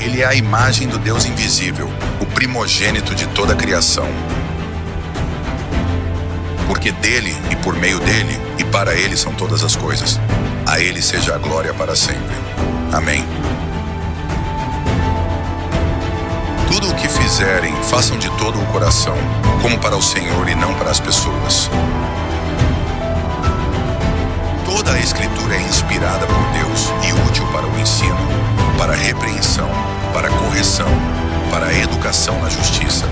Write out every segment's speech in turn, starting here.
Ele é a imagem do Deus invisível, o primogênito de toda a criação. Porque dele e por meio dele e para ele são todas as coisas. A ele seja a glória para sempre. Amém. Tudo o que fizerem, façam de todo o coração, como para o Senhor e não para as pessoas. Toda a Escritura é inspirada por Deus e útil para o ensino, para a repreensão, para a correção, para a educação na justiça.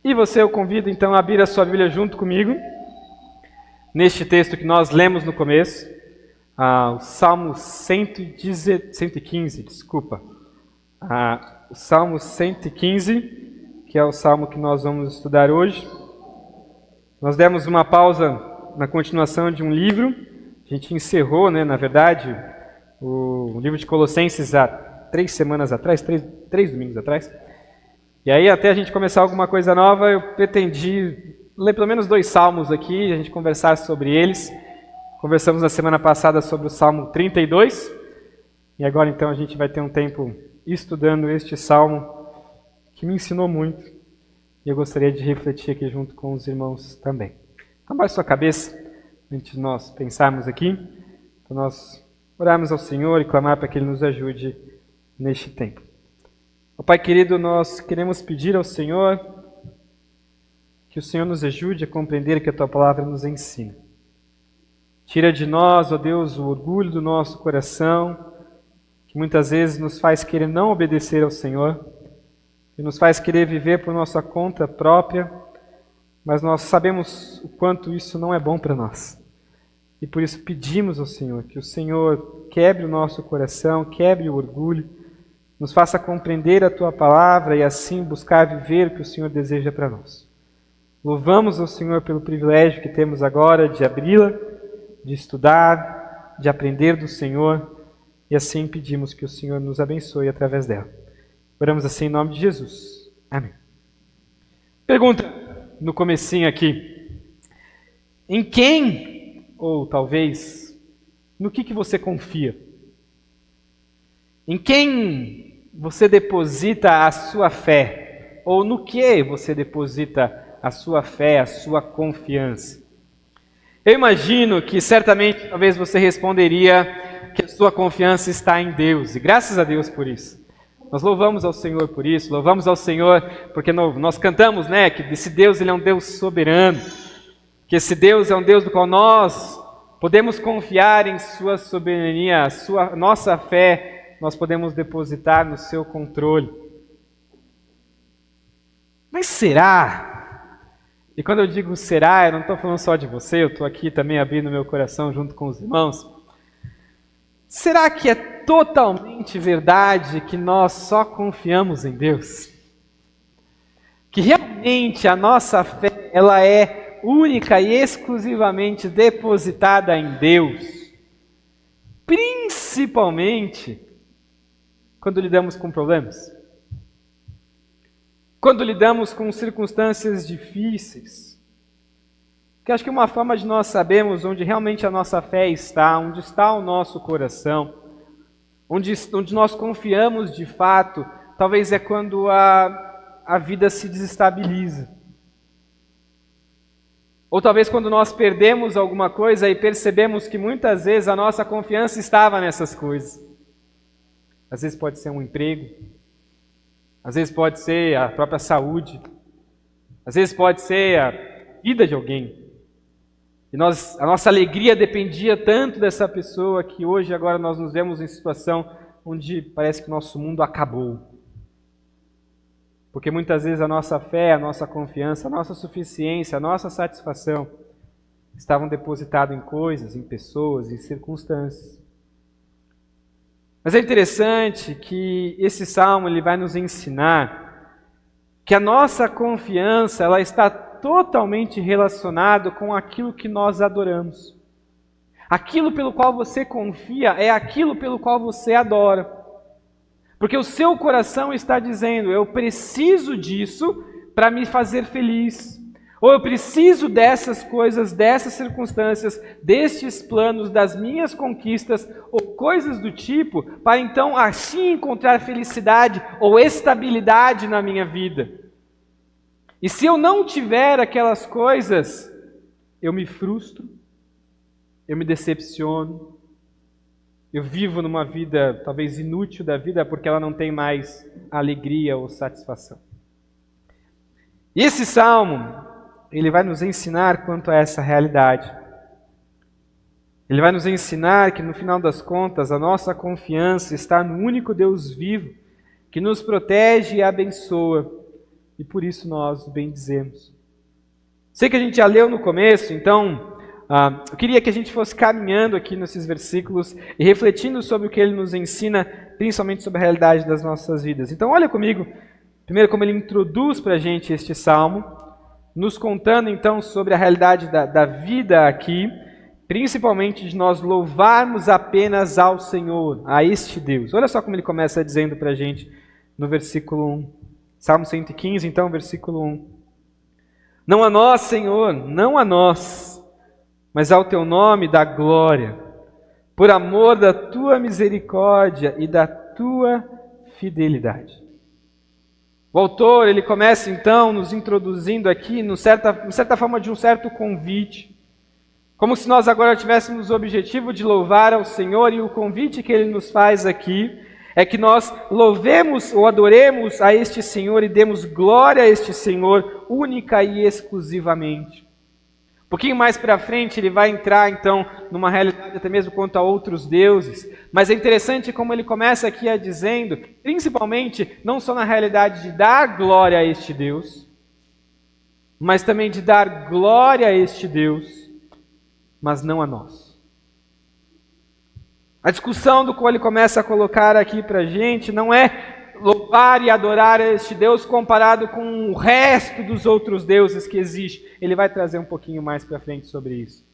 E você, eu convido então a abrir a sua Bíblia junto comigo, neste texto que nós lemos no começo, o Salmo 115, o Salmo 115, que é o Salmo que nós vamos estudar hoje. Nós demos uma pausa na continuação de um livro, a gente encerrou, na verdade, o livro de Colossenses há 3 semanas atrás, 3 domingos atrás. E aí, até a gente começar alguma coisa nova, eu pretendi ler pelo menos 2 salmos aqui, a gente conversar sobre eles. Conversamos na semana passada sobre o Salmo 32, e agora então a gente vai ter um tempo estudando este salmo que me ensinou muito, e eu gostaria de refletir aqui junto com os irmãos também. Abaixe sua cabeça, antes de nós pensarmos aqui, para nós orarmos ao Senhor e clamar para que Ele nos ajude neste tempo. Ó Pai querido, nós queremos pedir ao Senhor que o Senhor nos ajude a compreender o que a Tua Palavra nos ensina. Tira de nós, ó Deus, o orgulho do nosso coração, que muitas vezes nos faz querer não obedecer ao Senhor, que nos faz querer viver por nossa conta própria, mas nós sabemos o quanto isso não é bom para nós. E por isso pedimos ao Senhor que o Senhor quebre o nosso coração, quebre o orgulho, nos faça compreender a Tua Palavra e assim buscar viver o que o Senhor deseja para nós. Louvamos ao Senhor pelo privilégio que temos agora de abri-la, de estudar, de aprender do Senhor, e assim pedimos que o Senhor nos abençoe através dela. Oramos assim em nome de Jesus. Amém. Pergunta no comecinho aqui. Em quem, ou talvez, no que você confia? Em quem você deposita a sua fé? Ou no que você deposita a sua fé, a sua confiança? Eu imagino que certamente, talvez você responderia que a sua confiança está em Deus. E graças a Deus por isso. Nós louvamos ao Senhor por isso, louvamos ao Senhor porque nós cantamos, que esse Deus ele é um Deus soberano, que esse Deus é um Deus do qual nós podemos confiar em sua soberania, nossa fé nós podemos depositar no seu controle. Mas será? E quando eu digo será, eu não estou falando só de você, eu estou aqui também abrindo meu coração junto com os irmãos. Será que é totalmente verdade que nós só confiamos em Deus? Que realmente a nossa fé ela é única e exclusivamente depositada em Deus? Principalmente quando lidamos com problemas. Quando lidamos com circunstâncias difíceis. Que acho que uma forma de nós sabermos onde realmente a nossa fé está, onde está o nosso coração, onde nós confiamos de fato, talvez é quando a vida se desestabiliza. Ou talvez quando nós perdemos alguma coisa e percebemos que muitas vezes a nossa confiança estava nessas coisas. Às vezes pode ser um emprego, às vezes pode ser a própria saúde, às vezes pode ser a vida de alguém. E a nossa alegria dependia tanto dessa pessoa que hoje, agora, nós nos vemos em situação onde parece que o nosso mundo acabou. Porque muitas vezes a nossa fé, a nossa confiança, a nossa suficiência, a nossa satisfação estavam depositados em coisas, em pessoas, em circunstâncias. Mas é interessante que esse salmo ele vai nos ensinar que a nossa confiança ela está totalmente relacionado com aquilo que nós adoramos. Aquilo pelo qual você confia é aquilo pelo qual você adora. Porque o seu coração está dizendo, eu preciso disso para me fazer feliz. Ou eu preciso dessas coisas, dessas circunstâncias, destes planos, das minhas conquistas, ou coisas do tipo, para então assim encontrar felicidade ou estabilidade na minha vida. E se eu não tiver aquelas coisas, eu me frustro, eu me decepciono, eu vivo numa vida talvez inútil da vida porque ela não tem mais alegria ou satisfação. E esse salmo, ele vai nos ensinar quanto a essa realidade. Ele vai nos ensinar que no final das contas a nossa confiança está no único Deus vivo que nos protege e abençoa. E por isso nós o bendizemos. Sei que a gente já leu no começo, então eu queria que a gente fosse caminhando aqui nesses versículos e refletindo sobre o que ele nos ensina, principalmente sobre a realidade das nossas vidas. Então olha comigo, primeiro como ele introduz para a gente este salmo, nos contando então sobre a realidade da vida aqui, principalmente de nós louvarmos apenas ao Senhor, a este Deus. Olha só como ele começa dizendo para a gente no versículo 1. Salmo 115, então, versículo 1. Não a nós, Senhor, não a nós, mas ao teu nome dá glória, por amor da tua misericórdia e da tua fidelidade. O autor, ele começa então nos introduzindo aqui, de certa forma, de um certo convite. Como se nós agora tivéssemos o objetivo de louvar ao Senhor, e o convite que ele nos faz aqui é que nós louvemos ou adoremos a este Senhor e demos glória a este Senhor única e exclusivamente. Um pouquinho mais para frente ele vai entrar então numa realidade até mesmo quanto a outros deuses, mas é interessante como ele começa aqui dizendo, principalmente não só na realidade de dar glória a este Deus, mas também de dar glória a este Deus, mas não a nós. A discussão do qual ele começa a colocar aqui para a gente não é louvar e adorar a este Deus comparado com o resto dos outros deuses que existe. Ele vai trazer um pouquinho mais para frente sobre isso.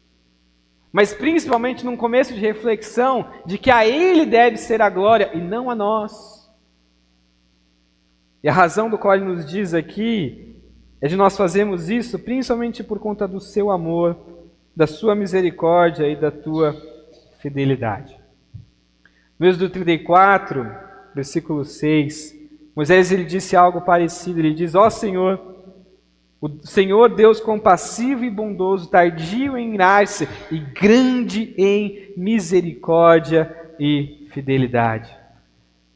Mas principalmente num começo de reflexão de que a Ele deve ser a glória e não a nós. E a razão do qual ele nos diz aqui é de nós fazermos isso principalmente por conta do seu amor, da sua misericórdia e da tua fidelidade. No Êxodo 34, versículo 6, Moisés ele disse algo parecido, ele diz, ó Senhor, o Senhor Deus compassivo e bondoso, tardio em irar-se e grande em misericórdia e fidelidade.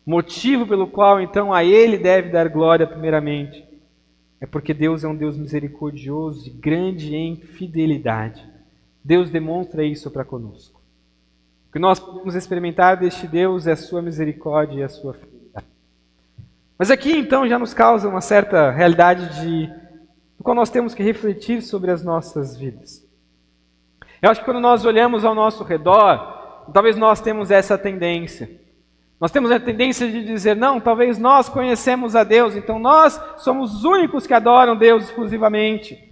Motivo pelo qual então a Ele deve dar glória primeiramente, é porque Deus é um Deus misericordioso e grande em fidelidade. Deus demonstra isso para conosco. O que nós podemos experimentar deste Deus é a sua misericórdia e a sua fidelidade. Mas aqui então já nos causa uma certa realidade do qual nós temos que refletir sobre as nossas vidas. Eu acho que quando nós olhamos ao nosso redor, talvez nós temos essa tendência. Nós temos a tendência de dizer, não, talvez nós conhecemos a Deus, então nós somos os únicos que adoram Deus exclusivamente.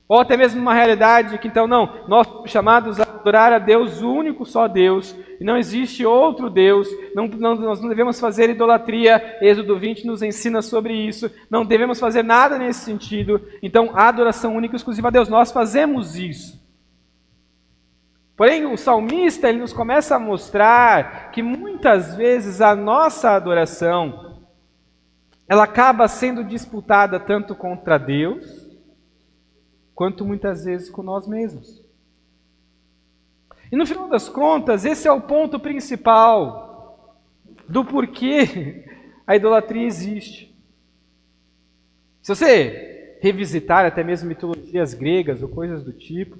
Ou até mesmo uma realidade que então não, nós somos chamados a adorar a Deus, o único só Deus, e não existe outro Deus, nós não devemos fazer idolatria, Êxodo 20 nos ensina sobre isso, não devemos fazer nada nesse sentido, então a adoração única e exclusiva a Deus, nós fazemos isso. Porém, o salmista ele nos começa a mostrar que muitas vezes a nossa adoração, ela acaba sendo disputada tanto contra Deus, quanto muitas vezes com nós mesmos. E no final das contas, esse é o ponto principal do porquê a idolatria existe. Se você revisitar até mesmo mitologias gregas ou coisas do tipo,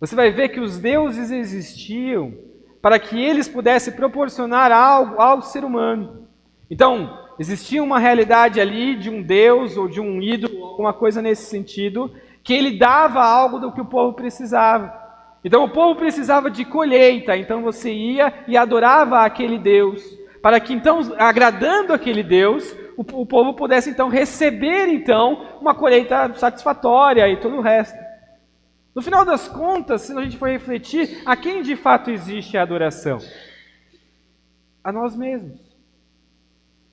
você vai ver que os deuses existiam para que eles pudessem proporcionar algo ao ser humano. Então, existia uma realidade ali de um deus ou de um ídolo, alguma coisa nesse sentido, que ele dava algo do que o povo precisava. Então o povo precisava de colheita, então você ia e adorava aquele Deus, para que então, agradando aquele Deus, o povo pudesse então receber então uma colheita satisfatória e todo o resto. No final das contas, se a gente for refletir, a quem de fato existe a adoração? A nós mesmos.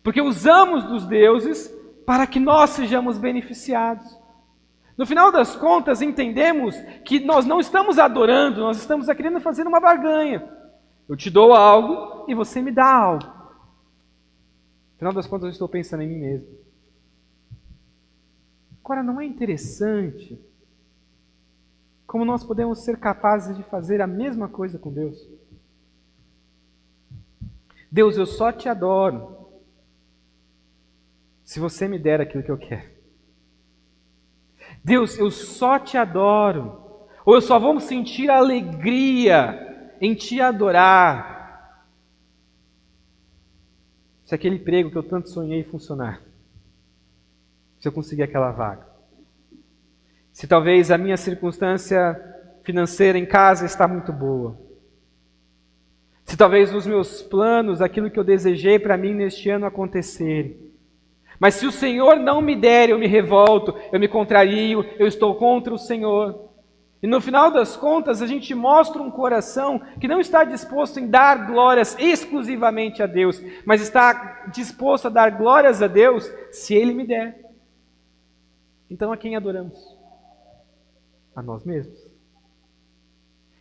Porque usamos dos deuses para que nós sejamos beneficiados. No final das contas, entendemos que nós não estamos adorando, nós estamos querendo fazer uma barganha. Eu te dou algo e você me dá algo. No final das contas, eu estou pensando em mim mesmo. Agora, não é interessante como nós podemos ser capazes de fazer a mesma coisa com Deus? Deus, eu só te adoro se você me der aquilo que eu quero. Deus, eu só te adoro, ou eu só vou sentir alegria em te adorar se aquele emprego que eu tanto sonhei funcionar, se eu conseguir aquela vaga. Se talvez a minha circunstância financeira em casa está muito boa. Se talvez os meus planos, aquilo que eu desejei para mim neste ano acontecerem. Mas se o Senhor não me der, eu me revolto, eu me contrario, eu estou contra o Senhor. E no final das contas, a gente mostra um coração que não está disposto em dar glórias exclusivamente a Deus, mas está disposto a dar glórias a Deus se Ele me der. Então a quem adoramos? A nós mesmos.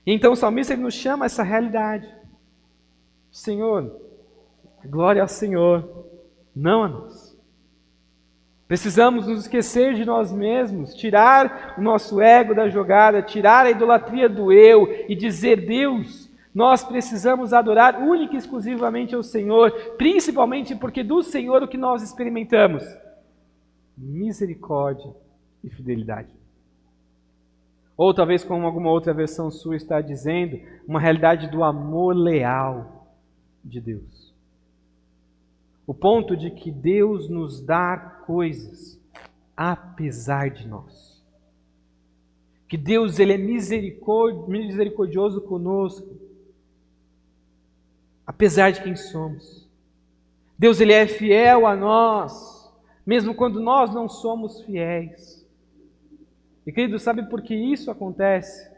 E então o salmista ele nos chama a essa realidade. Senhor, glória ao Senhor, não a nós. Precisamos nos esquecer de nós mesmos, tirar o nosso ego da jogada, tirar a idolatria do eu e dizer, Deus, nós precisamos adorar única e exclusivamente ao Senhor, principalmente porque do Senhor o que nós experimentamos? Misericórdia e fidelidade. Ou talvez como alguma outra versão sua está dizendo, uma realidade do amor leal de Deus. O ponto de que Deus nos dá coisas apesar de nós. Que Deus ele é misericordioso conosco, apesar de quem somos. Deus ele é fiel a nós, mesmo quando nós não somos fiéis. E querido, sabe por que isso acontece?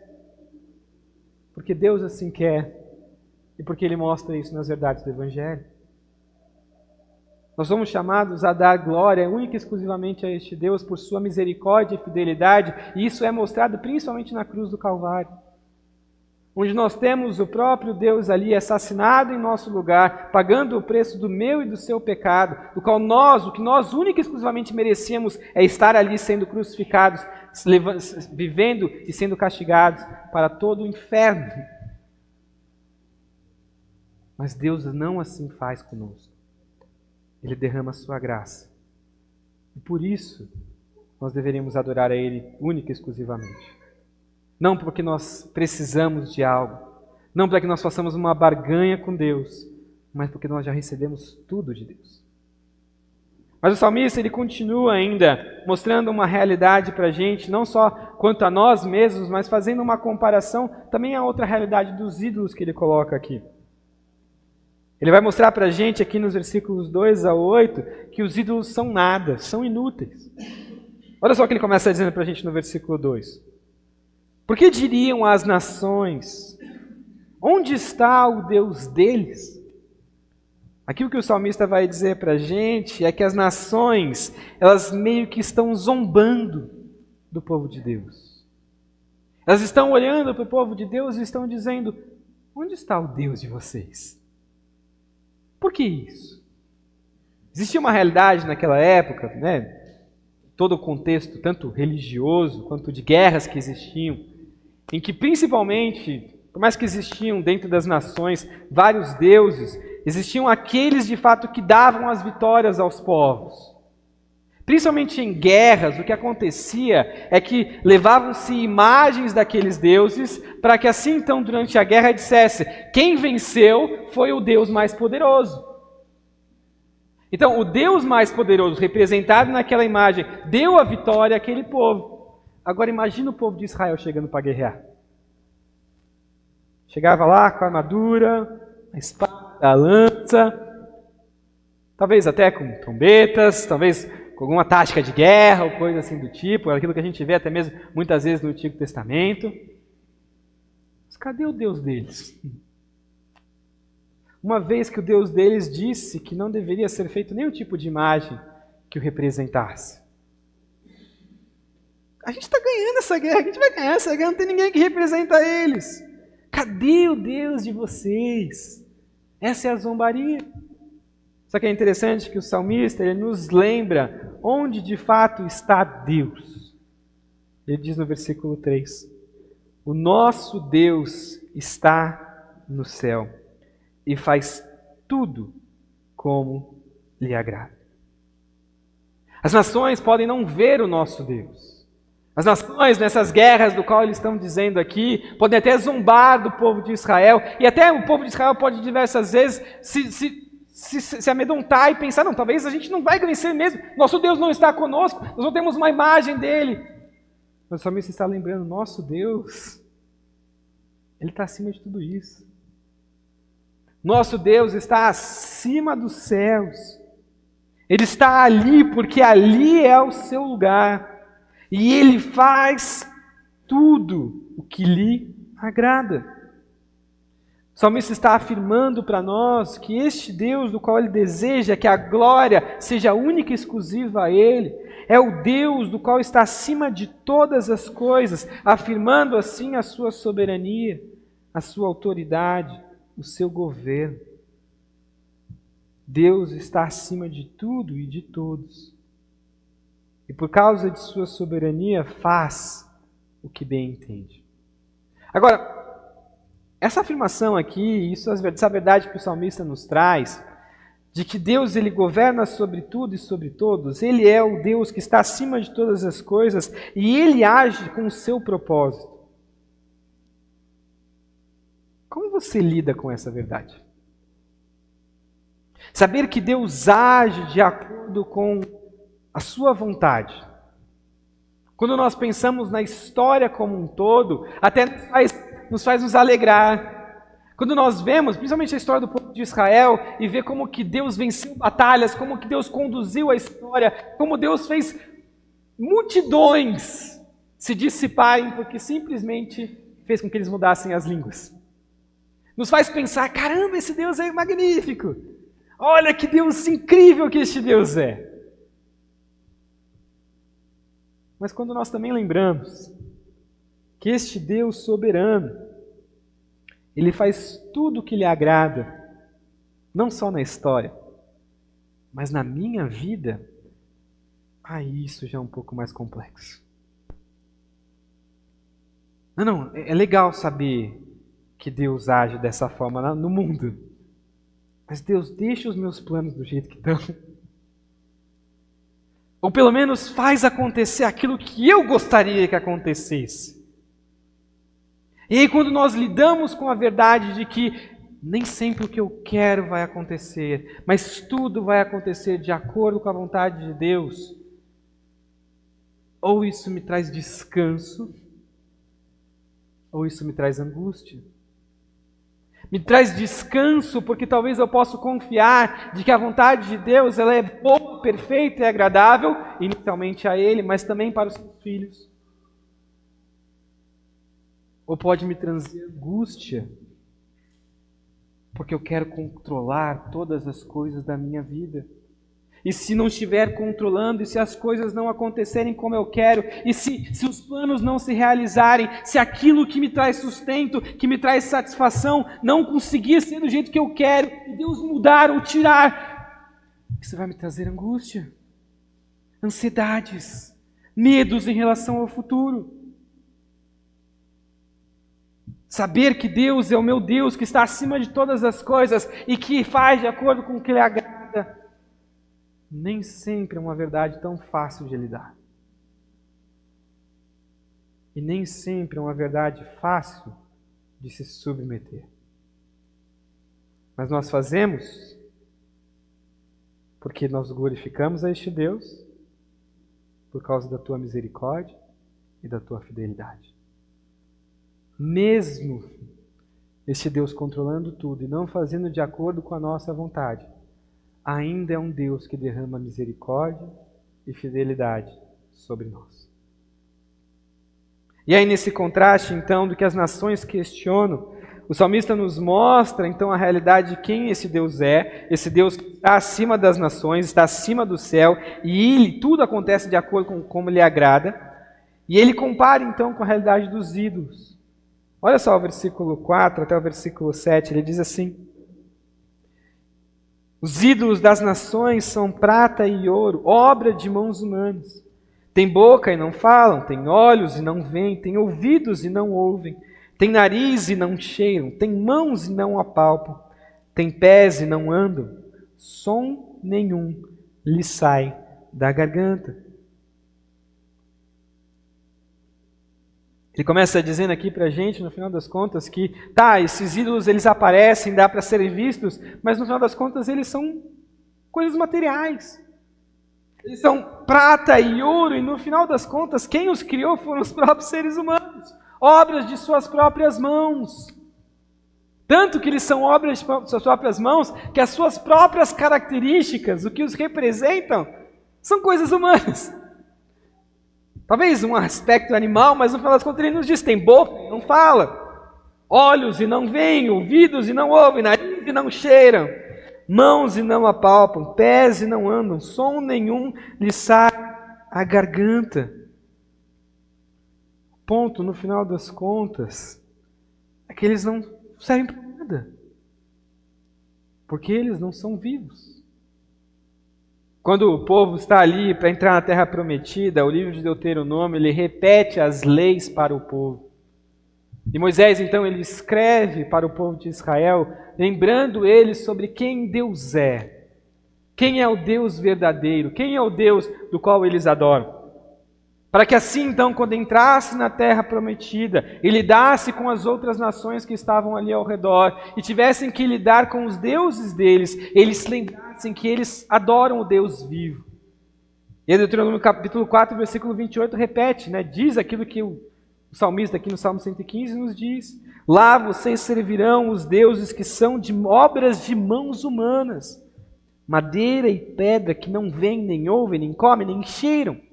Porque Deus assim quer e porque Ele mostra isso nas verdades do Evangelho. Nós somos chamados a dar glória única e exclusivamente a este Deus por sua misericórdia e fidelidade, e isso é mostrado principalmente na cruz do Calvário, onde nós temos o próprio Deus ali assassinado em nosso lugar, pagando o preço do meu e do seu pecado, do qual o que nós única e exclusivamente merecíamos é estar ali sendo crucificados, vivendo e sendo castigados para todo o inferno. Mas Deus não assim faz conosco. Ele derrama a sua graça. E por isso, nós deveríamos adorar a Ele única e exclusivamente. Não porque nós precisamos de algo, não para que nós façamos uma barganha com Deus, mas porque nós já recebemos tudo de Deus. Mas o salmista ele continua ainda mostrando uma realidade para a gente, não só quanto a nós mesmos, mas fazendo uma comparação também a outra realidade dos ídolos que ele coloca aqui. Ele vai mostrar para a gente aqui nos versículos 2 a 8 que os ídolos são nada, são inúteis. Olha só o que ele começa dizendo para a gente no versículo 2. Por que diriam as nações, onde está o Deus deles? Aquilo que o salmista vai dizer para a gente é que as nações, elas meio que estão zombando do povo de Deus. Elas estão olhando para o povo de Deus e estão dizendo, onde está o Deus de vocês? Por que isso? Existia uma realidade naquela época, né? Todo o contexto, tanto religioso quanto de guerras que existiam, em que principalmente, por mais que existiam dentro das nações vários deuses, existiam aqueles de fato que davam as vitórias aos povos. Principalmente em guerras, o que acontecia é que levavam-se imagens daqueles deuses para que assim então durante a guerra dissesse, quem venceu foi o Deus mais poderoso. Então o Deus mais poderoso representado naquela imagem deu a vitória àquele povo. Agora imagina o povo de Israel chegando para guerrear. Chegava lá com a armadura, a espada, a lança, talvez até com trombetas, talvez com alguma tática de guerra ou coisa assim do tipo, aquilo que a gente vê até mesmo muitas vezes no Antigo Testamento. Mas cadê o Deus deles? Uma vez que o Deus deles disse que não deveria ser feito nenhum tipo de imagem que o representasse. A gente está ganhando essa guerra, a gente vai ganhar essa guerra, não tem ninguém que representa eles. Cadê o Deus de vocês? Essa é a zombaria. Só que é interessante que o salmista, ele nos lembra onde de fato está Deus. Ele diz no versículo 3, o nosso Deus está no céu e faz tudo como lhe agrada. As nações podem não ver o nosso Deus. As nações, nessas guerras do qual eles estão dizendo aqui, podem até zombar do povo de Israel, e até o povo de Israel pode diversas vezes se amedrontar e pensar, não, talvez a gente não vai vencer mesmo, nosso Deus não está conosco, nós não temos uma imagem dele. Mas o salmista está lembrando, nosso Deus, ele está acima de tudo isso. Nosso Deus está acima dos céus. Ele está ali porque ali é o seu lugar. E Ele faz tudo o que lhe agrada. O salmista está afirmando para nós que este Deus do qual Ele deseja que a glória seja única e exclusiva a Ele, é o Deus do qual está acima de todas as coisas, afirmando assim a sua soberania, a sua autoridade, o seu governo. Deus está acima de tudo e de todos. E por causa de sua soberania, faz o que bem entende. Agora, essa afirmação aqui, essa verdade que o salmista nos traz, de que Deus ele governa sobre tudo e sobre todos, Ele é o Deus que está acima de todas as coisas e Ele age com o seu propósito. Como você lida com essa verdade? Saber que Deus age de acordo com a sua vontade. Quando nós pensamos na história como um todo, até nos faz nos alegrar. Quando nós vemos, principalmente a história do povo de Israel, e vê como que Deus venceu batalhas, como que Deus conduziu a história, como Deus fez multidões se dissiparem, porque simplesmente fez com que eles mudassem as línguas. Nos faz pensar, caramba, esse Deus é magnífico. Olha que Deus incrível que este Deus é. Mas quando nós também lembramos que este Deus soberano, Ele faz tudo o que lhe agrada, não só na história, mas na minha vida, aí isso já é um pouco mais complexo. Não, é legal saber que Deus age dessa forma no mundo, mas Deus, deixa os meus planos do jeito que estão. Ou pelo menos faz acontecer aquilo que eu gostaria que acontecesse. E aí quando nós lidamos com a verdade de que nem sempre o que eu quero vai acontecer, mas tudo vai acontecer de acordo com a vontade de Deus, ou isso me traz descanso, ou isso me traz angústia. Me traz descanso porque talvez eu possa confiar de que a vontade de Deus ela é boa, perfeita e agradável, inicialmente a Ele, mas também para os seus filhos. Ou pode me trazer angústia, porque eu quero controlar todas as coisas da minha vida. E se não estiver controlando, e se as coisas não acontecerem como eu quero, e se os planos não se realizarem, se aquilo que me traz sustento, que me traz satisfação, não conseguir ser do jeito que eu quero, e Deus mudar ou tirar, isso vai me trazer angústia, ansiedades, medos em relação ao futuro. Saber que Deus é o meu Deus, que está acima de todas as coisas, e que faz de acordo com o que Ele agrada, nem sempre é uma verdade tão fácil de lidar. E nem sempre é uma verdade fácil de se submeter. Mas nós fazemos porque nós glorificamos a este Deus por causa da tua misericórdia e da tua fidelidade. Mesmo este Deus controlando tudo e não fazendo de acordo com a nossa vontade, ainda é um Deus que derrama misericórdia e fidelidade sobre nós. E aí nesse contraste então do que as nações questionam, o salmista nos mostra então a realidade de quem esse Deus é, esse Deus que está acima das nações, está acima do céu, e tudo acontece de acordo com como lhe agrada. E ele compara então com a realidade dos ídolos. Olha só o versículo 4 até o versículo 7, ele diz assim: os ídolos das nações são prata e ouro, obra de mãos humanas. Tem boca e não falam, tem olhos e não veem, tem ouvidos e não ouvem, tem nariz e não cheiram, tem mãos e não apalpam, tem pés e não andam, som nenhum lhe sai da garganta. Ele começa dizendo aqui pra gente, no final das contas, que esses ídolos eles aparecem, dá para serem vistos, mas no final das contas eles são coisas materiais. Eles são prata e ouro, e no final das contas, quem os criou foram os próprios seres humanos, obras de suas próprias mãos. Tanto que eles são obras de suas próprias mãos, que as suas próprias características, o que os representam, são coisas humanas. Talvez um aspecto animal, mas no final das contas ele nos diz, tem boca e não fala, olhos e não veem, ouvidos e não ouvem, nariz e não cheiram, mãos e não apalpam, pés e não andam, som nenhum lhe sai à garganta. Ponto, no final das contas, é que eles não servem para nada, porque eles não são vivos. Quando o povo está ali para entrar na terra prometida, o livro de Deuteronômio, ele repete as leis para o povo. E Moisés, então, ele escreve para o povo de Israel, lembrando eles sobre quem Deus é. Quem é o Deus verdadeiro, quem é o Deus do qual eles adoram. Para que assim, então, quando entrasse na terra prometida e lidasse com as outras nações que estavam ali ao redor e tivessem que lidar com os deuses deles, eles se lembrassem que eles adoram o Deus vivo. E Deuteronômio capítulo 4, versículo 28 repete, diz aquilo que o salmista aqui no Salmo 115 nos diz: lá vocês servirão os deuses que são de obras de mãos humanas, madeira e pedra que não veem, nem ouvem, nem comem, nem cheiram.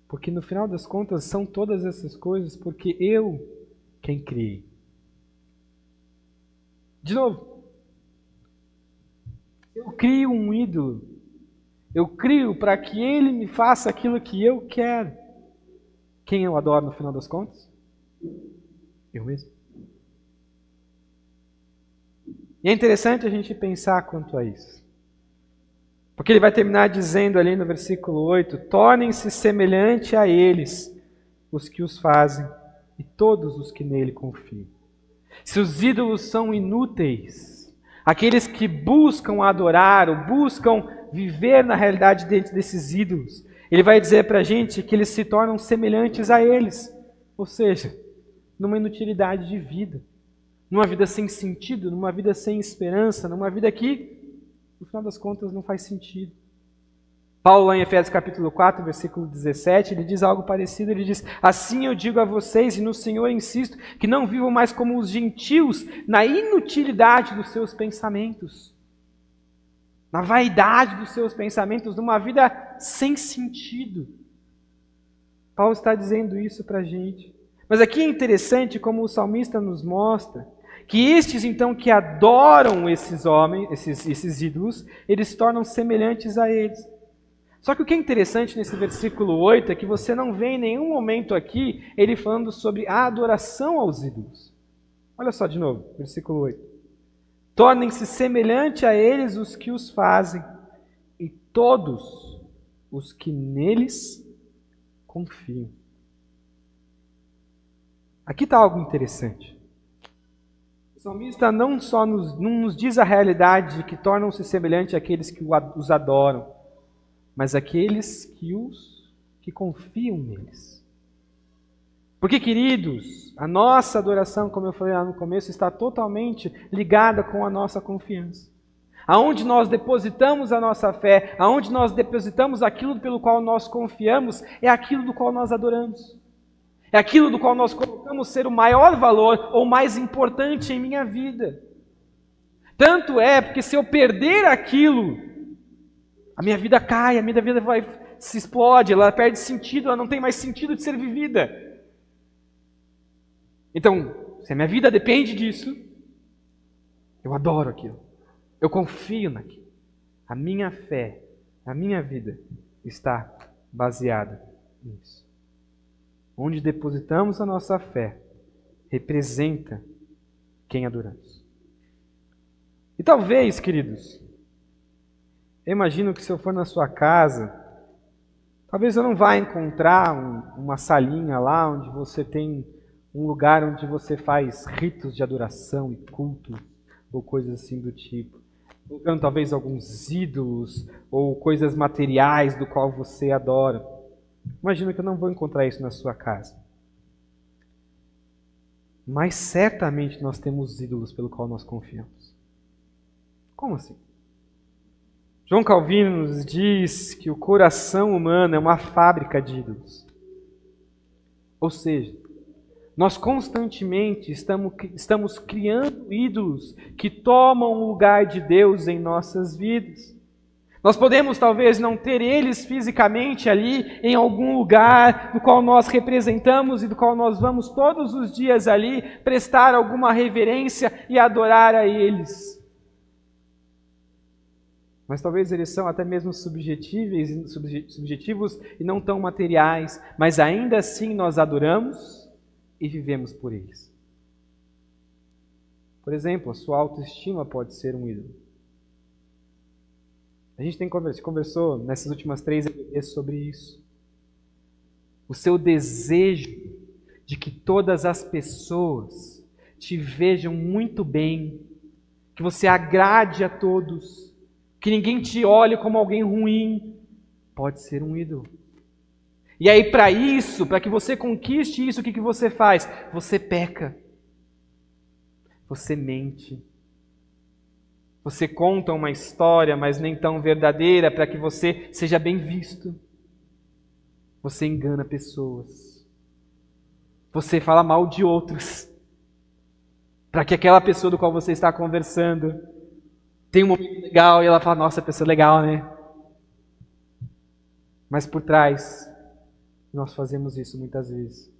Porque no final das contas são todas essas coisas porque eu quem criei. De novo, eu crio um ídolo. Eu crio para que ele me faça aquilo que eu quero. Quem eu adoro no final das contas? Eu mesmo. E é interessante a gente pensar quanto a isso. Porque ele vai terminar dizendo ali no versículo 8, tornem-se semelhante a eles os que os fazem e todos os que nele confiam. Se os ídolos são inúteis, aqueles que buscam adorar ou buscam viver na realidade dentro desses ídolos, ele vai dizer para a gente que eles se tornam semelhantes a eles. Ou seja, numa inutilidade de vida, numa vida sem sentido, numa vida sem esperança, numa vida que no final das contas não faz sentido. Paulo, lá em Efésios capítulo 4, versículo 17, ele diz algo parecido, ele diz: assim eu digo a vocês, e no Senhor insisto, que não vivam mais como os gentios, na inutilidade dos seus pensamentos, na vaidade dos seus pensamentos, numa vida sem sentido. Paulo está dizendo isso para a gente. Mas aqui é interessante como o salmista nos mostra que estes, então, que adoram esses homens, esses ídolos, eles se tornam semelhantes a eles. Só que o que é interessante nesse versículo 8 é que você não vê em nenhum momento aqui ele falando sobre a adoração aos ídolos. Olha só de novo, versículo 8. Tornem-se semelhante a eles os que os fazem, e todos os que neles confiam. Aqui está algo interessante. O salmista não só não nos diz a realidade de que tornam-se semelhantes àqueles que os adoram, mas àqueles que confiam neles. Porque, queridos, a nossa adoração, como eu falei lá no começo, está totalmente ligada com a nossa confiança. Aonde nós depositamos a nossa fé, aonde nós depositamos aquilo pelo qual nós confiamos, é aquilo do qual nós adoramos. É aquilo do qual nós colocamos ser o maior valor ou mais importante em minha vida. Tanto é porque se eu perder aquilo, a minha vida cai, a minha vida se explode, ela perde sentido, ela não tem mais sentido de ser vivida. Então, se a minha vida depende disso, eu adoro aquilo. Eu confio naquilo. A minha fé, a minha vida está baseada nisso. onde depositamos a nossa fé, representa quem adoramos. E talvez, queridos, eu imagino que se eu for na sua casa, talvez eu não vá encontrar uma salinha lá onde você tem um lugar onde você faz ritos de adoração e culto, ou coisas assim do tipo. Colocando talvez alguns ídolos ou coisas materiais do qual você adora. Imagino que eu não vou encontrar isso na sua casa. Mas certamente nós temos ídolos pelo qual nós confiamos. Como assim? João Calvino nos diz que o coração humano é uma fábrica de ídolos. Ou seja, nós constantemente estamos criando ídolos que tomam o lugar de Deus em nossas vidas. Nós podemos talvez não ter eles fisicamente ali em algum lugar do qual nós representamos e do qual nós vamos todos os dias ali prestar alguma reverência e adorar a eles. Mas talvez eles são até mesmo subjetivos e não tão materiais, mas ainda assim nós adoramos e vivemos por eles. Por exemplo, a sua autoestima pode ser um ídolo. A gente conversou nessas últimas 3 EBDs sobre isso. O seu desejo de que todas as pessoas te vejam muito bem, que você agrade a todos, que ninguém te olhe como alguém ruim, pode ser um ídolo. E aí para isso, para que você conquiste isso, o que você faz? Você peca. Você mente. Você conta uma história, mas nem tão verdadeira, para que você seja bem visto. Você engana pessoas. Você fala mal de outros. Para que aquela pessoa do qual você está conversando tenha um momento legal e ela fala, nossa, pessoa legal, né? Mas por trás, nós fazemos isso muitas vezes.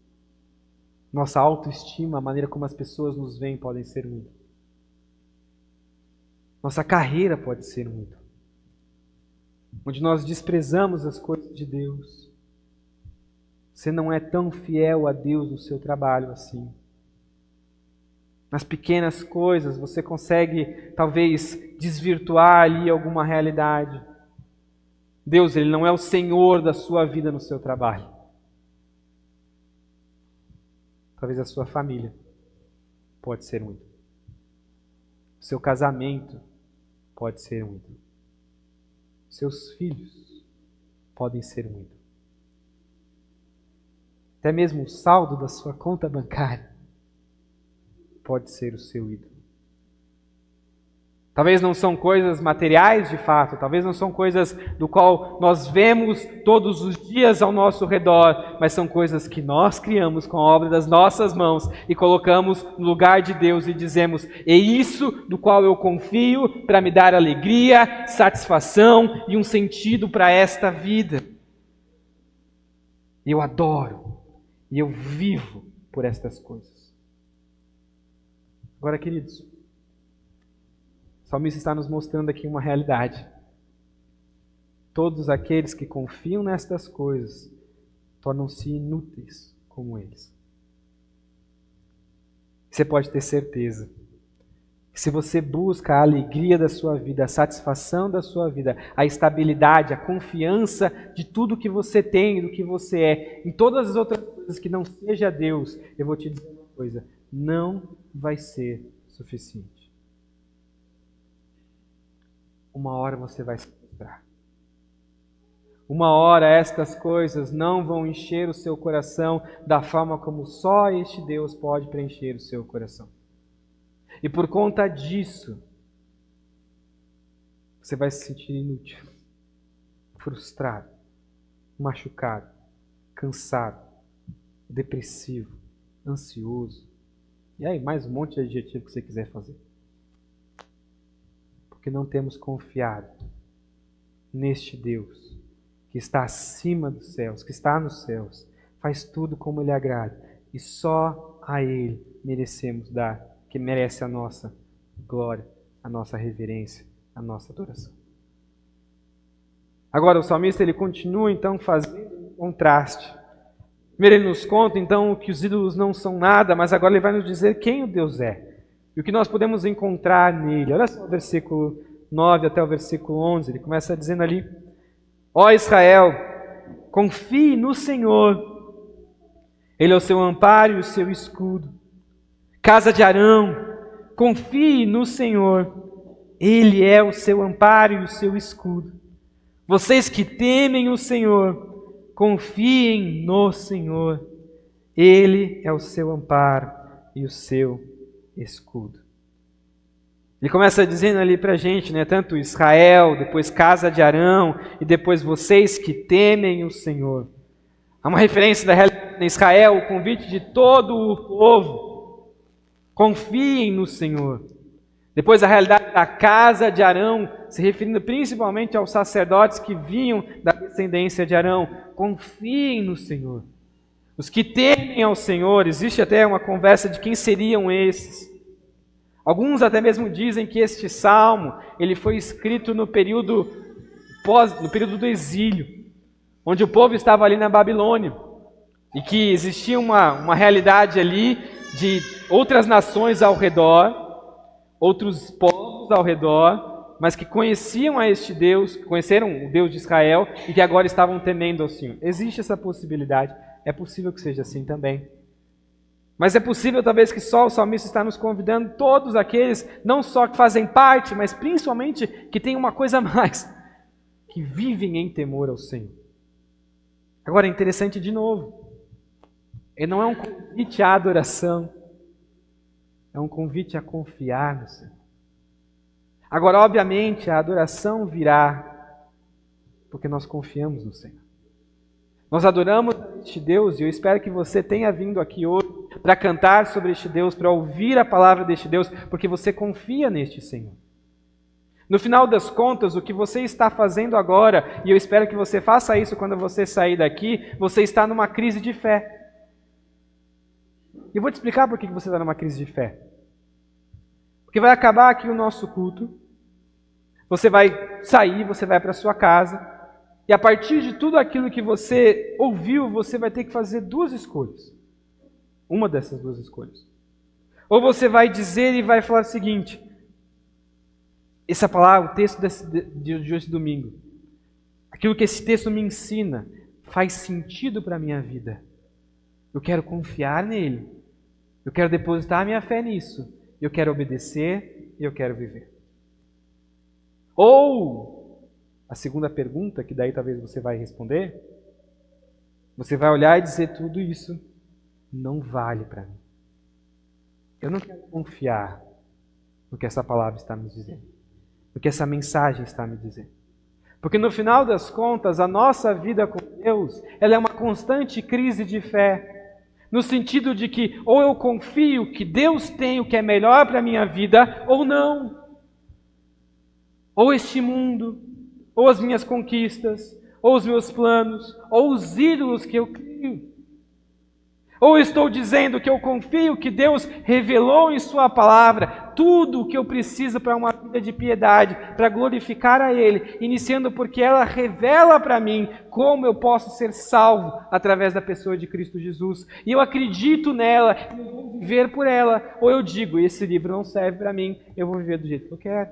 Nossa autoestima, a maneira como as pessoas nos veem, podem ser um ídolo. Nossa carreira pode ser um ídolo. Onde nós desprezamos as coisas de Deus. Você não é tão fiel a Deus no seu trabalho assim. Nas pequenas coisas você consegue talvez desvirtuar ali alguma realidade. Deus, Ele não é o Senhor da sua vida no seu trabalho. Talvez a sua família pode ser um ídolo. O seu casamento pode ser um ídolo. Seus filhos podem ser um ídolo. Até mesmo o saldo da sua conta bancária pode ser o seu ídolo. Talvez não são coisas materiais de fato, talvez não são coisas do qual nós vemos todos os dias ao nosso redor, mas são coisas que nós criamos com a obra das nossas mãos e colocamos no lugar de Deus e dizemos, é isso do qual eu confio para me dar alegria, satisfação e um sentido para esta vida. E eu adoro e eu vivo por estas coisas. Agora, queridos, o salmista está nos mostrando aqui uma realidade. Todos aqueles que confiam nestas coisas tornam-se inúteis como eles. Você pode ter certeza que se você busca a alegria da sua vida, a satisfação da sua vida, a estabilidade, a confiança de tudo que você tem, do que você é, em todas as outras coisas que não seja Deus, eu vou te dizer uma coisa, não vai ser suficiente. Uma hora você vai se frustrar. Uma hora estas coisas não vão encher o seu coração da forma como só este Deus pode preencher o seu coração. E por conta disso, você vai se sentir inútil, frustrado, machucado, cansado, depressivo, ansioso. E aí, mais um monte de adjetivo que você quiser fazer. Porque não temos confiado neste Deus que está acima dos céus, que está nos céus, faz tudo como Ele agrada, e só a Ele merecemos dar, que merece a nossa glória, a nossa reverência, a nossa adoração. Agora o salmista ele continua então fazendo um contraste Primeiro ele nos conta então que os ídolos não são nada, mas agora ele vai nos dizer quem o Deus é e o que nós podemos encontrar nele. Olha só o versículo 9 até o versículo 11, ele começa dizendo ali: Ó Israel, confie no Senhor, Ele é o seu amparo e o seu escudo. Casa de Arão, confie no Senhor, Ele é o seu amparo e o seu escudo. Vocês que temem o Senhor, confiem no Senhor, Ele é o seu amparo e o seu escudo. Ele começa dizendo ali para a gente, tanto Israel, depois casa de Arão, e depois vocês que temem o Senhor. Há uma referência da realidade em Israel, o convite de todo o povo. Confiem no Senhor. Depois a realidade da casa de Arão, se referindo principalmente aos sacerdotes que vinham da descendência de Arão. Confiem no Senhor. Os que temem ao Senhor, existe até uma conversa de quem seriam esses. Alguns até mesmo dizem que este salmo ele foi escrito no período do exílio, onde o povo estava ali na Babilônia, e que existia uma realidade ali de outras nações ao redor, outros povos ao redor, mas que conheciam a este Deus, conheceram o Deus de Israel e que agora estavam temendo ao Senhor. Existe essa possibilidade, é possível que seja assim também. Mas é possível talvez que só o salmista está nos convidando, todos aqueles, não só que fazem parte, mas principalmente que têm uma coisa a mais, que vivem em temor ao Senhor. Agora é interessante de novo, ele não é um convite à adoração, é um convite a confiar no Senhor. Agora, obviamente, a adoração virá porque nós confiamos no Senhor. Nós adoramos este Deus e eu espero que você tenha vindo aqui hoje para cantar sobre este Deus, para ouvir a palavra deste Deus, porque você confia neste Senhor. No final das contas, o que você está fazendo agora, e eu espero que você faça isso quando você sair daqui, você está numa crise de fé. E eu vou te explicar por que você está numa crise de fé. Porque vai acabar aqui o nosso culto, você vai sair, você vai para a sua casa, e a partir de tudo aquilo que você ouviu, você vai ter que fazer duas escolhas. Uma dessas duas escolhas. Ou você vai dizer e vai falar o seguinte: essa palavra, o texto de hoje domingo, aquilo que esse texto me ensina, faz sentido para a minha vida. Eu quero confiar nele. Eu quero depositar a minha fé nisso. Eu quero obedecer e eu quero viver. Ou, a segunda pergunta, que daí talvez você vai responder, você vai olhar e dizer: tudo isso não vale para mim. Eu não quero confiar no que essa palavra está me dizendo, no que essa mensagem está me dizendo. Porque no final das contas, a nossa vida com Deus, ela é uma constante crise de fé, no sentido de que ou eu confio que Deus tem o que é melhor para a minha vida, ou não. Ou este mundo, ou as minhas conquistas, ou os meus planos, ou os ídolos que eu crio. Ou estou dizendo que eu confio que Deus revelou em Sua palavra tudo o que eu preciso para uma vida de piedade, para glorificar a Ele, iniciando porque ela revela para mim como eu posso ser salvo através da pessoa de Cristo Jesus. E eu acredito nela, e eu vou viver por ela. Ou eu digo: esse livro não serve para mim, eu vou viver do jeito que eu quero.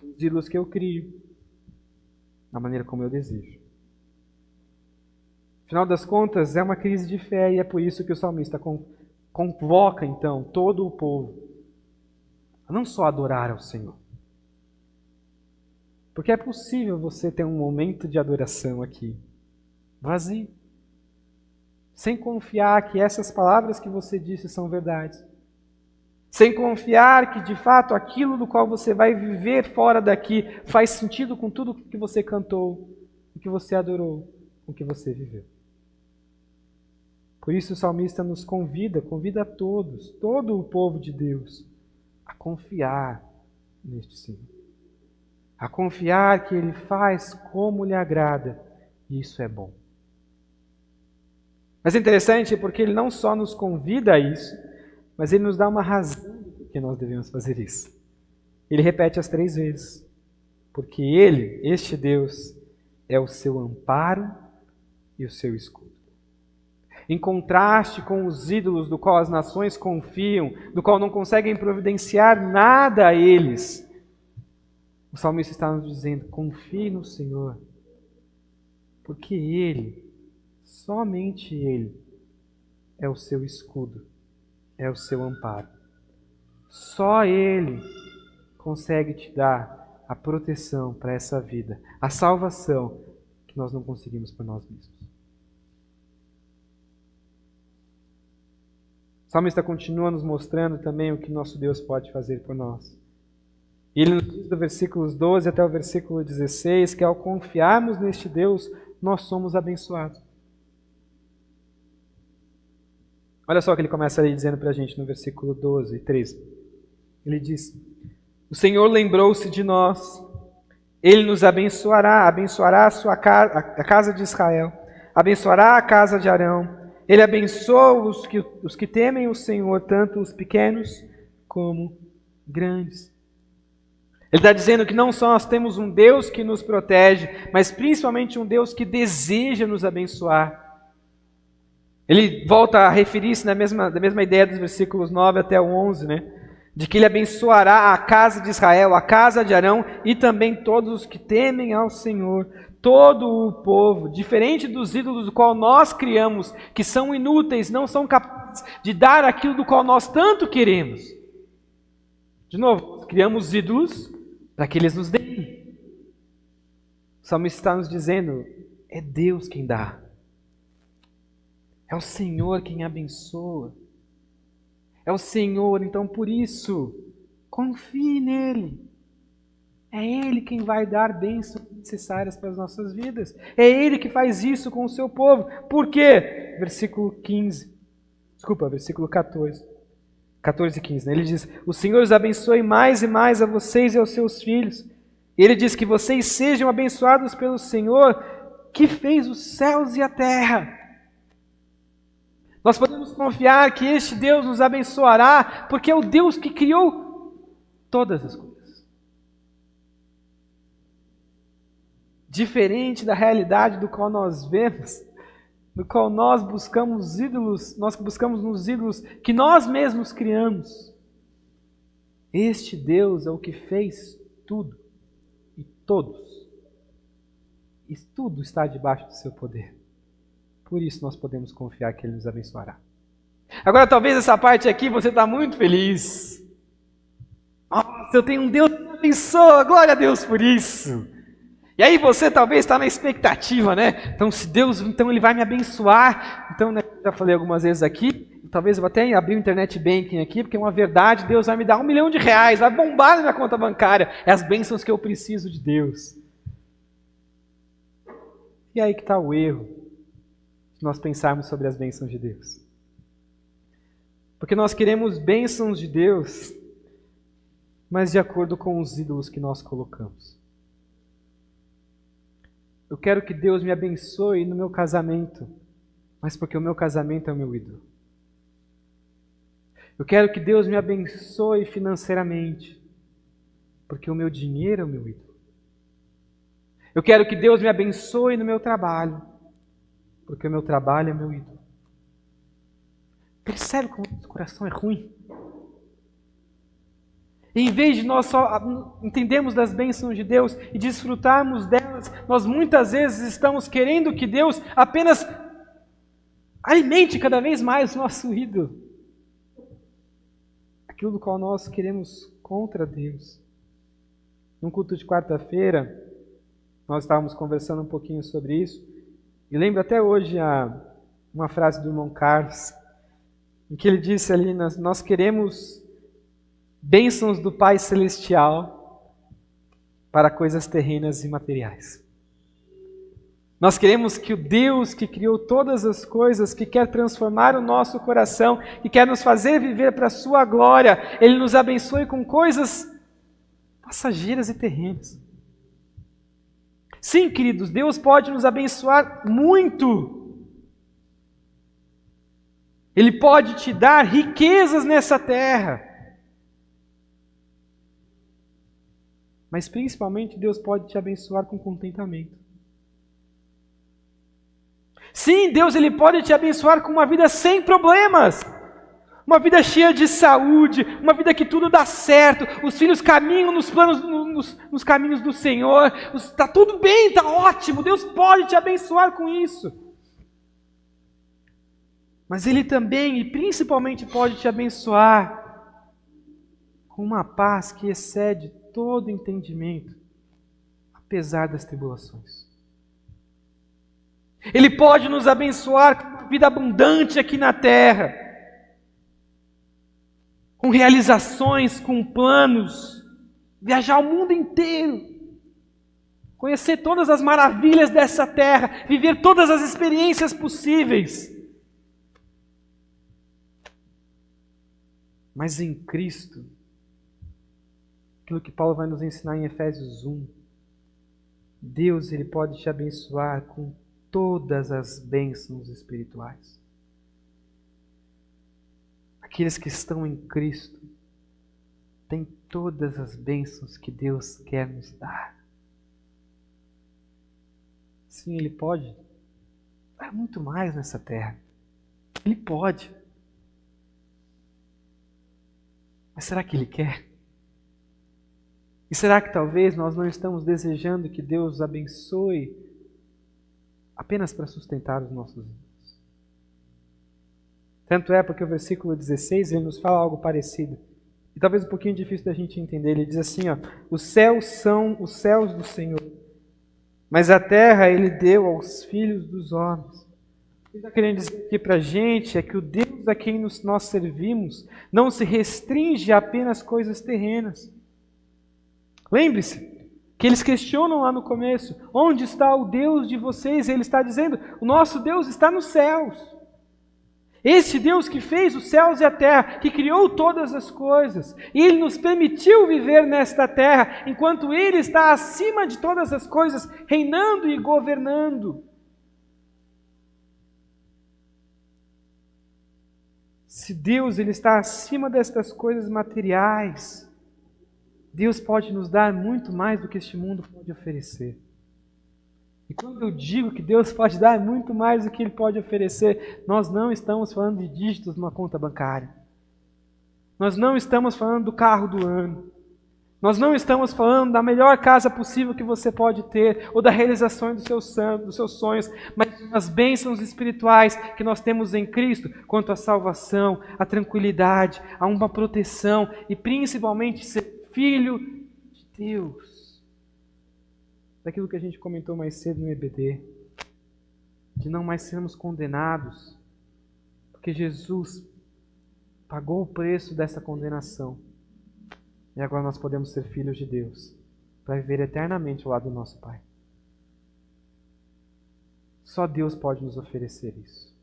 Os ídolos que eu crio, da maneira como eu desejo. Afinal das contas, é uma crise de fé e é por isso que o salmista convoca, então, todo o povo a não só adorar ao Senhor. Porque é possível você ter um momento de adoração aqui, vazio, sem confiar que essas palavras que você disse são verdades, sem confiar que, de fato, aquilo do qual você vai viver fora daqui faz sentido com tudo que você cantou, o que você adorou, o que você viveu. Por isso o salmista nos convida a todos, todo o povo de Deus, a confiar neste Senhor. A confiar que Ele faz como lhe agrada, e isso é bom. Mas é interessante porque Ele não só nos convida a isso, mas Ele nos dá uma razão por que nós devemos fazer isso. Ele repete as 3 vezes. Porque Ele, este Deus, é o seu amparo e o seu escudo. Em contraste com os ídolos do qual as nações confiam, do qual não conseguem providenciar nada a eles, o salmista está nos dizendo: confie no Senhor, porque Ele, somente Ele, é o seu escudo, é o seu amparo. Só Ele consegue te dar a proteção para essa vida, a salvação que nós não conseguimos por nós mesmos. O salmista continua nos mostrando também o que nosso Deus pode fazer por nós. E ele nos diz do versículos 12 até o versículo 16 que ao confiarmos neste Deus, nós somos abençoados. Olha só o que ele começa ali dizendo para a gente no versículo 12 e 13. Ele diz: o Senhor lembrou-se de nós, Ele nos abençoará a casa de Israel, abençoará a casa de Arão. Ele abençoa os que temem o Senhor, tanto os pequenos como grandes. Ele está dizendo que não só nós temos um Deus que nos protege, mas principalmente um Deus que deseja nos abençoar. Ele volta a referir-se da mesma ideia dos versículos 9 até o 11, né? De que Ele abençoará a casa de Israel, a casa de Arão e também todos os que temem ao Senhor. Todo o povo, diferente dos ídolos do qual nós criamos, que são inúteis, não são capazes de dar aquilo do qual nós tanto queremos. De novo, criamos ídolos para que eles nos deem. O salmista está nos dizendo: é Deus quem dá. É o Senhor quem abençoa. É o Senhor, então por isso, confie nele. É Ele quem vai dar bênçãos necessárias para as nossas vidas. É Ele que faz isso com o seu povo. Por quê? Versículo 14. 14 e 15. Né? Ele diz: o Senhor os abençoe mais e mais a vocês e aos seus filhos. Ele diz que vocês sejam abençoados pelo Senhor, que fez os céus e a terra. Nós podemos confiar que este Deus nos abençoará, porque é o Deus que criou todas as coisas. Diferente da realidade do qual nós vemos, do qual nós buscamos ídolos, nós buscamos nos ídolos que nós mesmos criamos. Este Deus é o que fez tudo e todos. E tudo está debaixo do seu poder. Por isso nós podemos confiar que Ele nos abençoará. Agora talvez essa parte aqui você está muito feliz. Nossa, eu tenho um Deus que me abençoa, glória a Deus por isso. E aí você talvez está na expectativa, né? Então se Deus, então Ele vai me abençoar. Então, né, já falei algumas vezes aqui, talvez eu vou até abrir o internet banking aqui, porque é uma verdade, Deus vai me dar R$1 milhão, vai bombar na minha conta bancária. É as bênçãos que eu preciso de Deus. E aí que está o erro, se nós pensarmos sobre as bênçãos de Deus. Porque nós queremos bênçãos de Deus, mas de acordo com os ídolos que nós colocamos. Eu quero que Deus me abençoe no meu casamento, mas porque o meu casamento é o meu ídolo. Eu quero que Deus me abençoe financeiramente, porque o meu dinheiro é o meu ídolo. Eu quero que Deus me abençoe no meu trabalho, porque o meu trabalho é meu ídolo. Percebe como o coração é ruim? E em vez de nós só entendermos das bênçãos de Deus e desfrutarmos delas, nós muitas vezes estamos querendo que Deus apenas alimente cada vez mais o nosso ídolo. Aquilo do qual nós queremos contra Deus. Num culto de quarta-feira, nós estávamos conversando um pouquinho sobre isso. E lembro até hoje uma frase do irmão Carlos, em que ele disse ali: nós queremos bênçãos do Pai Celestial para coisas terrenas e materiais. Nós queremos que o Deus que criou todas as coisas, que quer transformar o nosso coração, que quer nos fazer viver para a sua glória, Ele nos abençoe com coisas passageiras e terrenas. Sim, queridos, Deus pode nos abençoar muito. Ele pode te dar riquezas nessa terra. Mas principalmente Deus pode te abençoar com contentamento. Sim, Deus ele pode te abençoar com uma vida sem problemas. Uma vida cheia de saúde, uma vida que tudo dá certo, os filhos caminham nos planos, nos caminhos do Senhor, está tudo bem, está ótimo, Deus pode te abençoar com isso. Mas Ele também, e principalmente, pode te abençoar com uma paz que excede todo entendimento, apesar das tribulações. Ele pode nos abençoar com uma vida abundante aqui na terra, com realizações, com planos, viajar o mundo inteiro, conhecer todas as maravilhas dessa terra, viver todas as experiências possíveis. Mas em Cristo, aquilo que Paulo vai nos ensinar em Efésios 1, Deus ele pode te abençoar com todas as bênçãos espirituais. Aqueles que estão em Cristo têm todas as bênçãos que Deus quer nos dar. Sim, Ele pode dar muito mais nessa terra. Ele pode. Mas será que Ele quer? E será que talvez nós não estamos desejando que Deus abençoe apenas para sustentar os nossos vidas? Tanto é porque o versículo 16 ele nos fala algo parecido. E talvez um pouquinho difícil da gente entender. Ele diz assim, os céus são os céus do Senhor, mas a terra Ele deu aos filhos dos homens. O que está querendo dizer aqui para a gente é que o Deus a quem nós servimos não se restringe a apenas coisas terrenas. Lembre-se que eles questionam lá no começo, onde está o Deus de vocês? E Ele está dizendo, o nosso Deus está nos céus. Este Deus que fez os céus e a terra, que criou todas as coisas, e Ele nos permitiu viver nesta terra, enquanto Ele está acima de todas as coisas, reinando e governando. Se Deus ele está acima destas coisas materiais, Deus pode nos dar muito mais do que este mundo pode oferecer. E quando eu digo que Deus pode dar muito mais do que Ele pode oferecer, nós não estamos falando de dígitos numa conta bancária. Nós não estamos falando do carro do ano. Nós não estamos falando da melhor casa possível que você pode ter, ou da realização dos seus sonhos, mas das bênçãos espirituais que nós temos em Cristo, quanto à salvação, à tranquilidade, a uma proteção e principalmente ser filho de Deus. Daquilo que a gente comentou mais cedo no EBD, de não mais sermos condenados, porque Jesus pagou o preço dessa condenação, e agora nós podemos ser filhos de Deus, para viver eternamente ao lado do nosso Pai. Só Deus pode nos oferecer isso.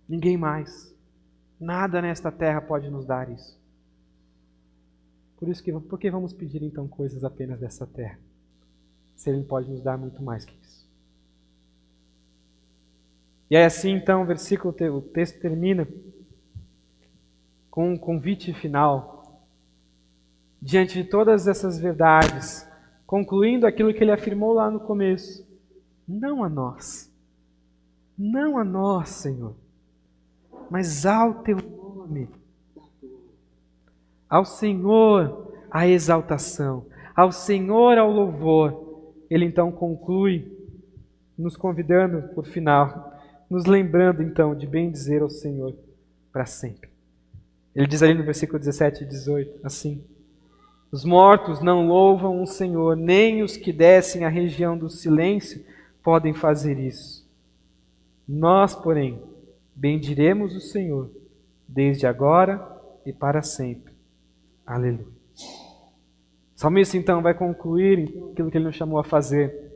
Ninguém mais. Nada nesta terra pode nos dar isso. Por que vamos pedir então coisas apenas dessa terra? Se Ele pode nos dar muito mais que isso. E é assim então o texto termina com um convite final. Diante de todas essas verdades, concluindo aquilo que ele afirmou lá no começo. Não a nós, Senhor, mas ao Teu nome. Ao Senhor a exaltação, ao Senhor ao louvor. Ele então conclui, nos convidando por final, nos lembrando então de bendizer ao Senhor para sempre. Ele diz ali no versículo 17 e 18, assim: os mortos não louvam o Senhor, nem os que descem à região do silêncio podem fazer isso. Nós, porém, bendiremos o Senhor, desde agora e para sempre. Aleluia. O salmista então vai concluir aquilo que ele nos chamou a fazer.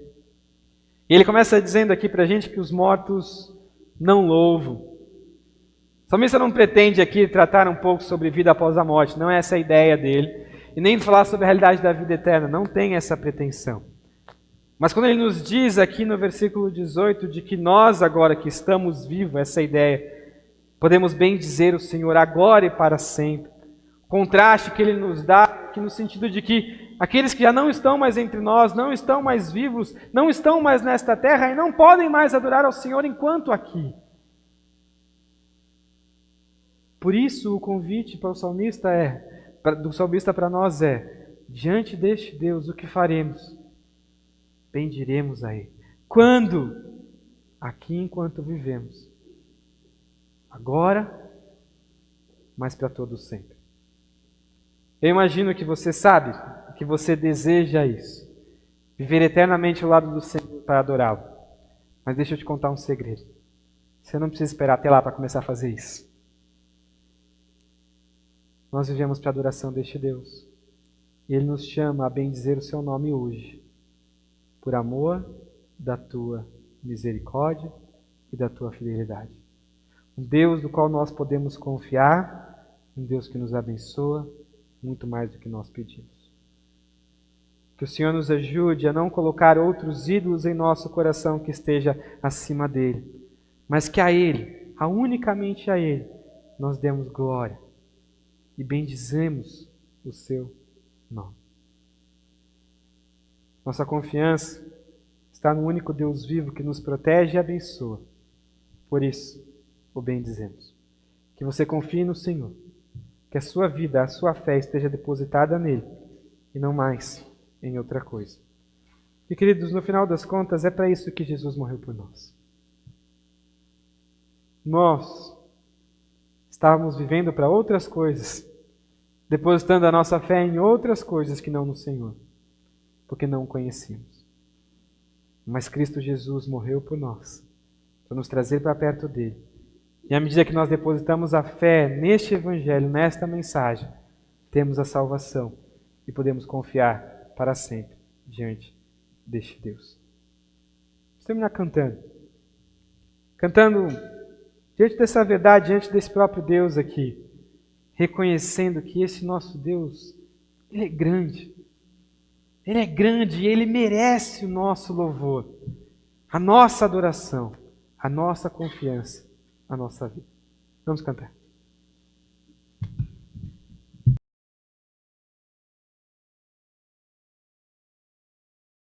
E ele começa dizendo aqui para a gente que os mortos não louvam. O salmista não pretende aqui tratar um pouco sobre vida após a morte, não é essa a ideia dele. E nem falar sobre a realidade da vida eterna, não tem essa pretensão. Mas quando ele nos diz aqui no versículo 18 de que nós agora que estamos vivos, essa ideia, podemos bem dizer o Senhor agora e para sempre. O contraste que ele nos dá que no sentido de que aqueles que já não estão mais entre nós, não estão mais vivos, não estão mais nesta terra e não podem mais adorar ao Senhor enquanto aqui. Por isso o convite para o salmista do salmista para nós diante deste Deus, o que faremos? Bendiremos a Ele. Quando? Aqui enquanto vivemos. Agora, mas para todo sempre. Eu imagino que você sabe, que você deseja isso. Viver eternamente ao lado do Senhor para adorá-lo. Mas deixa eu te contar um segredo. Você não precisa esperar até lá para começar a fazer isso. Nós vivemos para a adoração deste Deus. E Ele nos chama a bendizer o seu nome hoje. Por amor da tua misericórdia e da tua fidelidade. Um Deus do qual nós podemos confiar, um Deus que nos abençoa muito mais do que nós pedimos. Que o Senhor nos ajude a não colocar outros ídolos em nosso coração que esteja acima dele, mas que a Ele, unicamente a Ele, nós demos glória e bendizemos o seu nome. Nossa confiança está no único Deus vivo que nos protege e abençoa. Por isso, o bendizemos. Que você confie no Senhor. Que a sua vida, a sua fé esteja depositada nele e não mais em outra coisa. E queridos, no final das contas, é para isso que Jesus morreu por nós. Nós estávamos vivendo para outras coisas, depositando a nossa fé em outras coisas que não no Senhor, porque não o conhecíamos. Mas Cristo Jesus morreu por nós, para nos trazer para perto dele. E à medida que nós depositamos a fé neste Evangelho, nesta mensagem, temos a salvação e podemos confiar para sempre diante deste Deus. Vamos terminar cantando. Cantando diante dessa verdade, diante desse próprio Deus aqui, reconhecendo que esse nosso Deus, Ele é grande. Ele é grande e Ele merece o nosso louvor, a nossa adoração, a nossa confiança, a nossa vida. Vamos cantar.